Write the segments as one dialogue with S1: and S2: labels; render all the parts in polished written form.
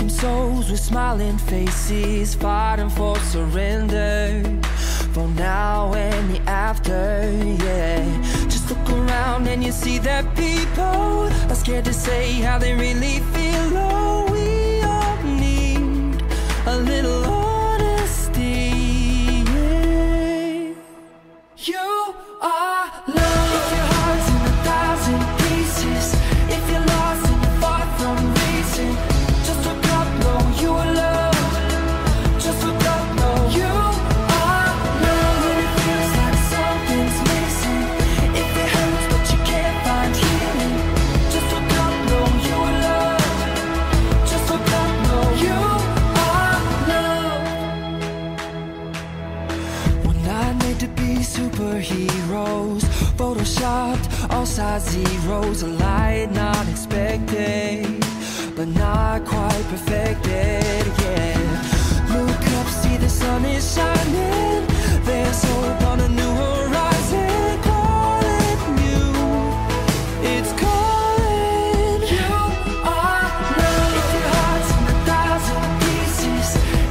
S1: some souls with smiling faces, fighting for surrender, for now and the after, yeah. Just look around and you see that people are scared to say how they really feel. Oh, we all need a little honesty, yeah. You are love. If your heart's in 1,000 pieces, if you're lost and you're far from reason, just look up, know you are loved. Just look up, know you are loved. When it feels like something's missing, if it hurts but you can't find healing, just look up, know you are loved. Just look up, know you are loved. We're not made to be superheroes, photoshopped, all size zeros, a light not expected, but not quite perfected, yeah. Look up, see the sun is shining, there's hope on a new horizon, calling you, it's calling. You are love. If your heart's in 1,000 pieces,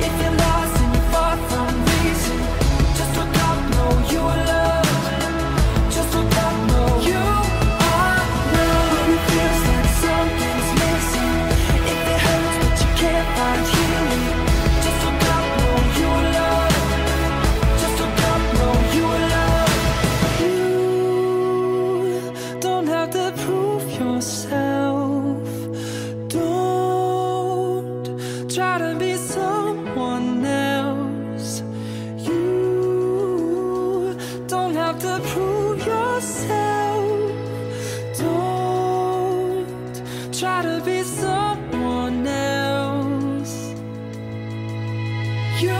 S1: if you're lost and you're far from reason, just look up, know you are loved. Just look up, know you are loved. When it feels like something's missing, if it hurts but you can't find healing, just look up, know you are loved. Just look up, know you are loved. You don't have to prove yourself. Don't try to be someone else. You don't have to prove yourself. Don't try to be someone else. You